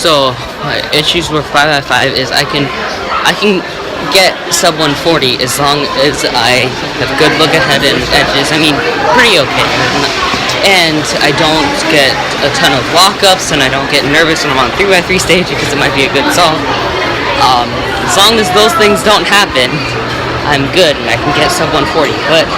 So my issues with 5x5 is I can get sub 140 as long as I have a good look ahead and edges. I mean, pretty okay. And I don't get a ton of lockups, and I don't get nervous when I'm on 3x3 stage because it might be a good solve. As long as those things don't happen, I'm good and I can get sub 140. But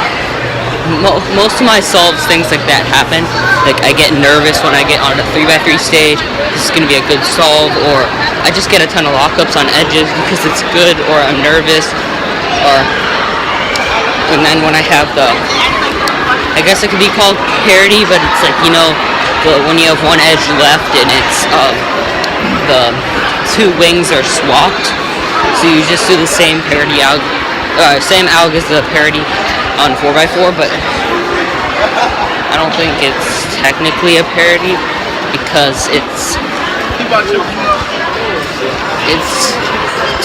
most of my solves, things like that happen. Like I get nervous when I get on a 3x3 stage. This is going to be a good solve, or I just get a ton of lockups on edges because it's good, or I'm nervous, and then when I have I guess it could be called parity, but it's like, when you have one edge left and it's the two wings are swapped, so you just do the same parity same alg as the parity on 4x4, but I don't think it's technically a parity because it's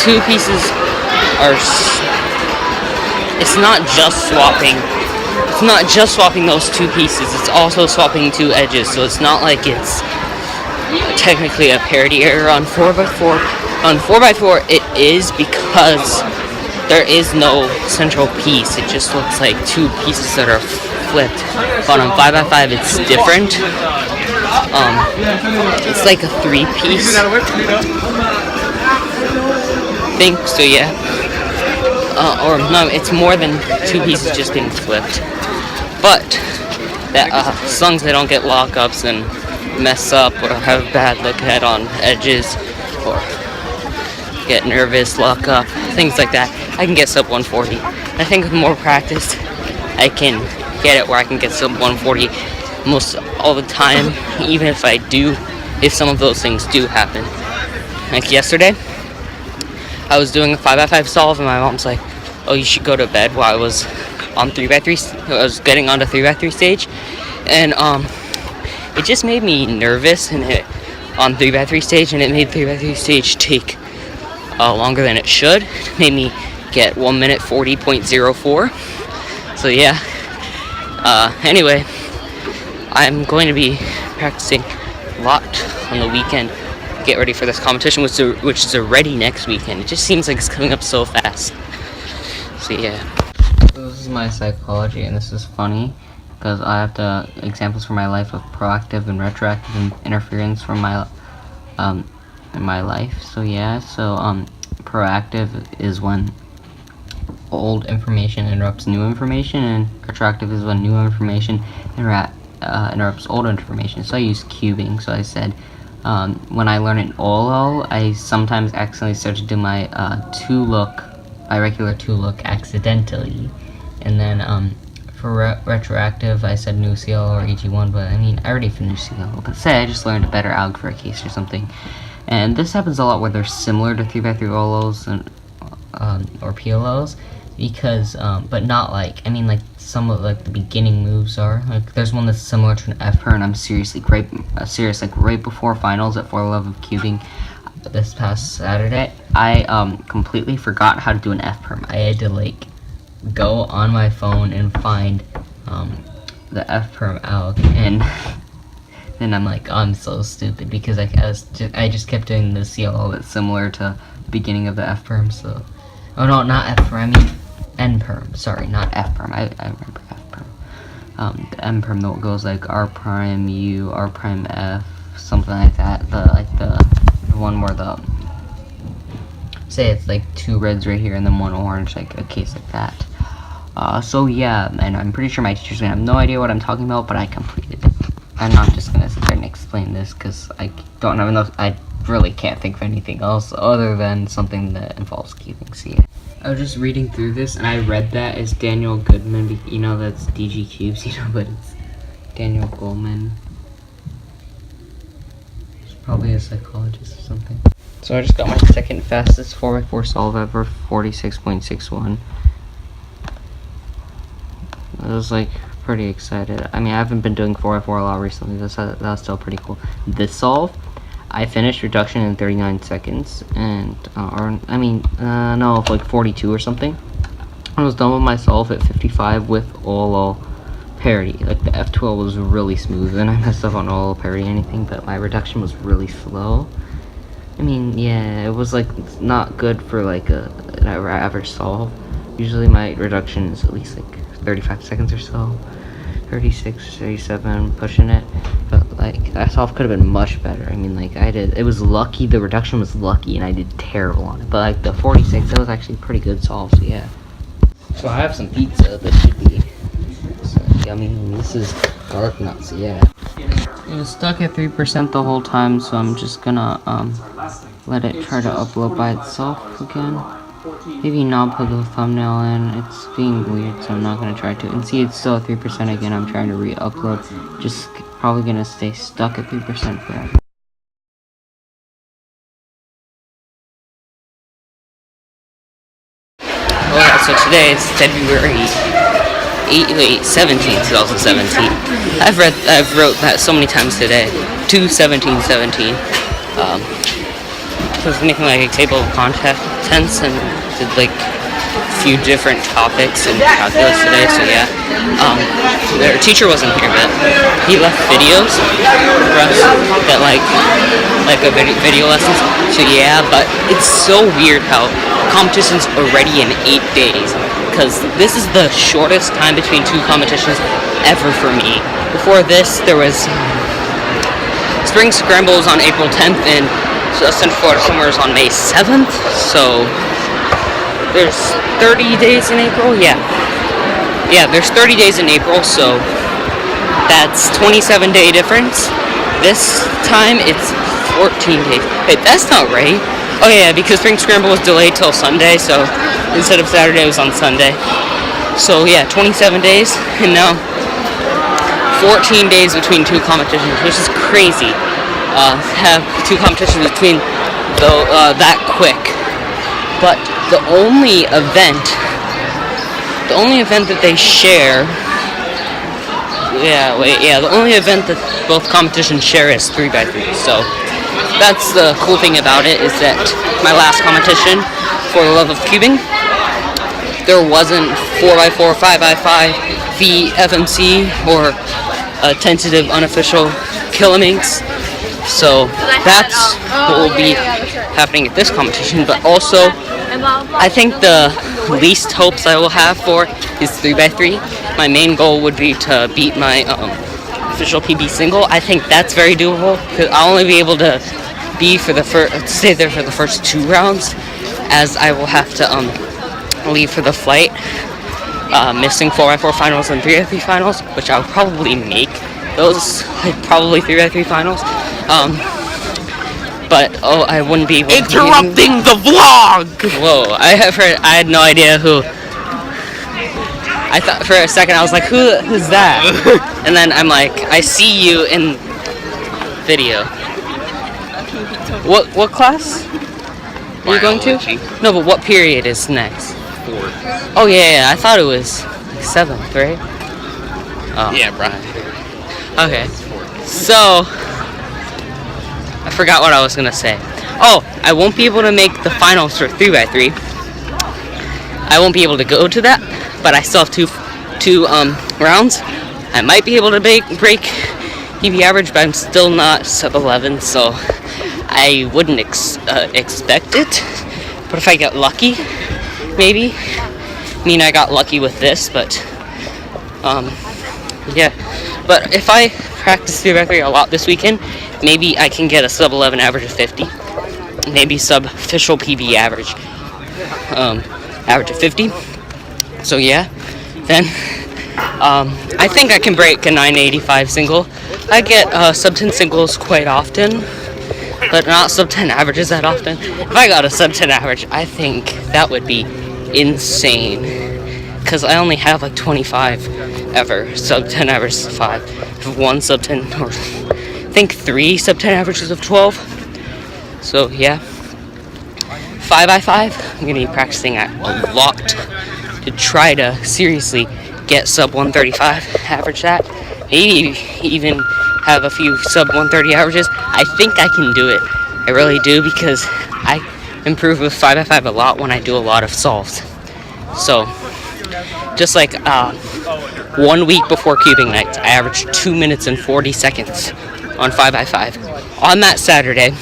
two pieces are. It's not just swapping. It's not just swapping those two pieces. It's also swapping two edges. So it's not like it's technically a parity error on 4x4. On 4x4, it is because there is no central piece. It just looks like two pieces that are flipped. But on 5x5, it's different. It's like a 3-piece. I think so, yeah. Or no, it's more than two pieces just being flipped. But that as long as I don't get lockups and mess up or have bad look ahead on edges or get nervous, lock up, things like that, I can get sub 140. I think with more practice, I can get it where I can get sub 140 most all the time, even if some of those things do happen. Like yesterday, I was doing a 5x5 solve and my mom's like, oh, you should go to bed, while I was on 3x3, I was getting onto 3x3 stage, and it just made me nervous on 3x3 stage, and it made 3x3 stage take longer than it should. It made me get 1 minute 40.04. So yeah. Anyway, I'm going to be practicing a lot on the weekend. Get ready for this competition, which is already next weekend. It just seems like it's coming up so fast. So yeah. So this is my psychology, and this is funny because I have the examples from my life of proactive and retroactive interference from my in my life. So yeah. So proactive is when old information interrupts new information, and retroactive is when new information interrupts old information. So I use cubing. So I said, when I learn an OLO, I sometimes accidentally start to do my my regular 2-look accidentally. And then for retroactive, I said new CL or EG1, but I mean, I already finished CL. But say I just learned a better alg for a case or something. And this happens a lot where they're similar to 3x3 OLOs and or PLOs, because but not like, I mean, like some of like the beginning moves are like, there's one that's similar to an F per, and I'm serious like right before finals at 4 level of cubing this past Saturday, I completely forgot how to do an F perm. I had to like go on my phone and find the F perm alg, and then I'm like, oh, I'm so stupid because I just kept doing the CL that's similar to the beginning of the F perm. So, oh no, not F perm, I mean N perm. Sorry, not F perm. I remember F perm. The M perm that goes like R prime U, R prime F, something like that. The one where say it's like 2 reds right here and then 1 orange, like a case like that. So yeah, and I'm pretty sure my teacher's gonna have no idea what I'm talking about, but I completed it. I'm not just gonna sit there and explain this because I don't have enough. I really can't think of anything else other than something that involves cubing. So yeah. I was just reading through this and I read that as Daniel Goodman, that's DG Cubes, but it's Daniel Goleman. He's probably a psychologist or something. So I just got my second fastest 4x4 solve ever, 46.61. I was like pretty excited. I mean, I haven't been doing 4x4 a lot recently. That was still pretty cool. This solve, I finished reduction in 39 seconds, and no, like 42 or something. I was done with my solve at 55 with OLO parity. Like the F12 was really smooth, and I messed up on OLO parity or anything, but my reduction was really slow. I mean, yeah, it was like not good for like an average solve. Usually my reduction is at least like 35 seconds or so. 36, 37, pushing it. But like that solve could have been much better. I mean, like it was lucky, the reduction was lucky, and I did terrible on it. But like the 46, that was actually a pretty good solve, so yeah. So I have some pizza that should be yummy. This is garlic nuts, yeah. It was stuck at 3% the whole time, so I'm just gonna let it try to upload by itself again. Maybe not put the thumbnail in. It's being weird, so I'm not gonna try to. And see, it's still at 3% again. I'm trying to re-upload. Just probably gonna stay stuck at 3% forever. Oh yeah, so today is February 17th, 2017. I've wrote that so many times today. 2/17/17. I was making like a table of contents and did like a few different topics in calculus today. So yeah, their teacher wasn't here, but he left videos for us that like a video lessons. So yeah, but it's so weird how competition's already in 8 days. Because this is the shortest time between two competitions ever for me. Before this, there was Spring Scrambles on April 10th and Central Florida Summers on May 7th. So there's 30 days in April. Yeah, there's 30 days in April. So that's 27-day difference. This time it's 14 days. Wait, that's not right. Oh yeah, because Spring Scramble was delayed till Sunday, so instead of Saturday, it was on Sunday. So yeah, 27 days, and now 14 days between two competitions, which is crazy. Have two competitions between that quick. But the only event that they share, the only event that both competitions share is 3x3. So that's the cool thing about it, is that my last competition for the love of cubing, there wasn't 4x4, 5x5, VFMC, or a tentative unofficial Kilominx. So that's what will be happening at this competition. But also, I think the least hopes I will have for is 3x3. My main goal would be to beat my official PB single. I think that's very doable, because I'll only be able to stay there for the first 2 rounds, as I will have to leave for the flight, missing 4x4 finals and 3x3 finals, which I'll probably make those, like probably 3x3 finals. But I wouldn't be able interrupting the vlog. Whoa, I had no idea who. I thought for a second, I was like, who's that? And then I'm like, I see you in video. What class are you going to? No, but what period is next? 4th. Oh yeah, I thought it was like 7th, right? Oh. Yeah, bro. Okay. So I forgot what I was gonna say. Oh, I won't be able to make the finals for 3x3. I won't be able to go to that, but I still have two rounds. I might be able to break PB average, but I'm still not sub 11, so I wouldn't expect it. But if I get lucky, maybe. I mean, I got lucky with this, but yeah. But if I practice 3x3 a lot this weekend, maybe I can get a sub 11 average of 50. Maybe sub official PB average of 50. So yeah, then I think I can break a 985 single. I get sub 10 singles quite often, but not sub 10 averages that often. If I got a sub 10 average, I think that would be insane, because I only have like 25 ever sub 10 averages of 5. One sub 10, or I think 3 sub 10 averages of 12. So yeah, 5x5, I'm gonna be practicing a lot to try to seriously get sub 135 average that. Maybe even have a few sub 130 averages. I think I can do it. I really do, because I improve with 5x5 a lot when I do a lot of solves. So just like 1 week before cubing nights, I averaged 2 minutes and 40 seconds on 5x5. On that Saturday,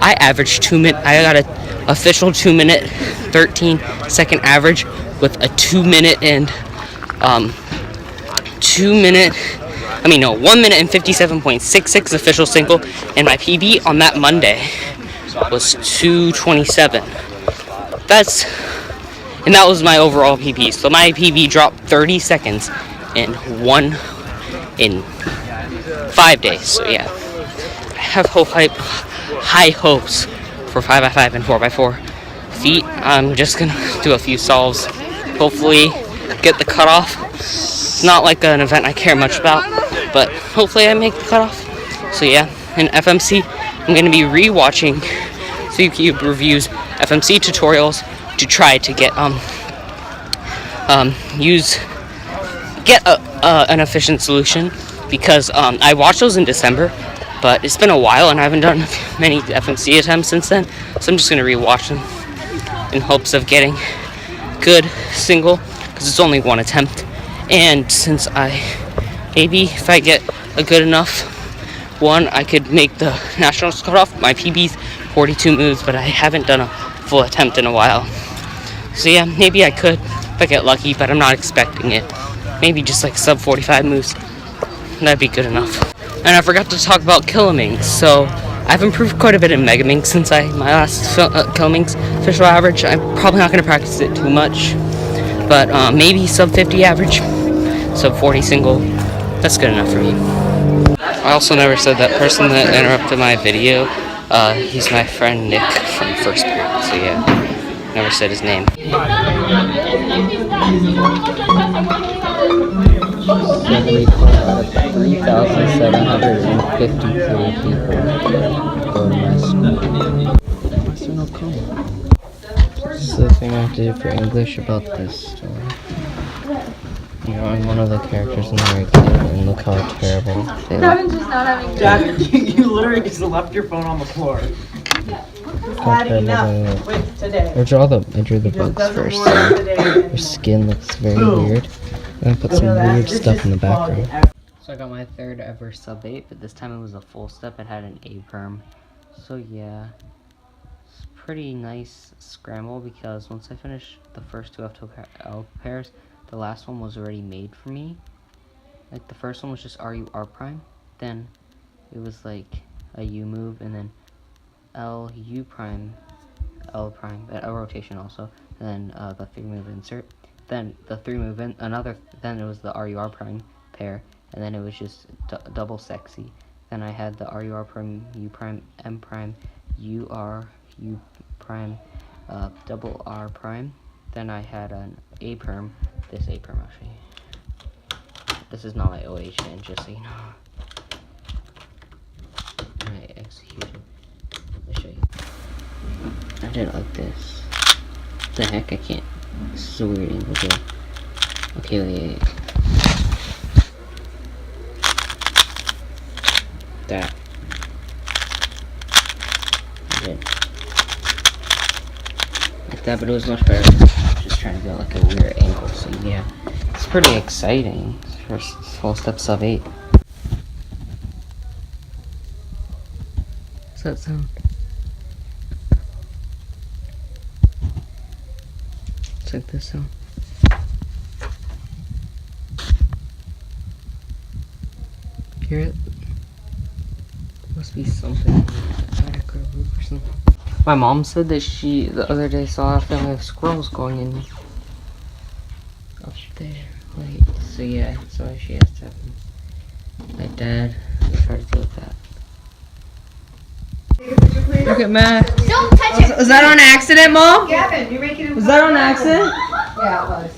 I averaged 2 minutes. I got an official 2 minute 13-second average with a 1 minute and 1 minute and 57.66 official single, and my PB on that Monday was 2:27. That was my overall PB. So my PB dropped 30 seconds in 5 days. So yeah, I have high hopes for 5x5 and 4x4 feet. I'm just gonna do a few solves, hopefully get the cutoff. It's not like an event I care much about, but hopefully I make the cutoff. So yeah, in FMC, I'm gonna be re-watching CubeCube reviews, FMC tutorials to try to get an efficient solution, because I watched those in December, but it's been a while and I haven't done many FMC attempts since then, so I'm just gonna re-watch them in hopes of getting good single, because it's only one attempt. And since if I get a good enough one, I could make the nationals cutoff. My PB's 42 moves, but I haven't done a full attempt in a while. So yeah, maybe I could if I get lucky, but I'm not expecting it. Maybe just like sub 45 moves. That'd be good enough. And I forgot to talk about Killaminx. So I've improved quite a bit in Megaminx since my last Killaminx official average. I'm probably not going to practice it too much, but maybe sub 50 average, sub 40 single. That's good enough for me. I also never said that person that interrupted my video. He's my friend Nick from first period. So yeah, never said his name. 74 out of 3,753 people go to my school. This is the thing I have to do for English about this story. You know, I'm one of the characters in the right kid, and look how terrible they look. Kevin's just not having Jack, you literally just left your phone on the floor. Or I drew the bugs first. So their skin looks very weird. And I put some weird stuff in the background. So I got my third ever sub 8, but this time it was a full step. It had an A perm. So yeah, it's pretty nice scramble, because once I finished the first two F2L pairs, the last one was already made for me. Like the first one was just RU R prime, then it was like a U move, and then L U prime, L prime, a rotation also, and then the 3-move insert. Then the 3-move then it was the RUR prime pair, and then it was just double sexy. Then I had the RUR prime, U prime, M prime, UR, U prime, double R prime. Then I had an A perm, this A perm actually. This is not my OH and just so you know. I executed. Let me show you. I did it like this. What the heck, I can't. This is a weird angle too. Okay, wait. That. Okay. Like that, but it was much better. Just trying to go like a weird angle, so yeah. It's pretty exciting. First full step sub 8. What's that sound? It's like this sound. Hear it? Must be something attic or roof or something. My mom said that she the other day saw a family of squirrels going in up there. Wait, so yeah, so she has to have them. My dad tried to deal with that. Look at Matt. Don't touch it. Was that on accident, Mom? Gavin, you're making him. Was that on accident? Yeah, it was.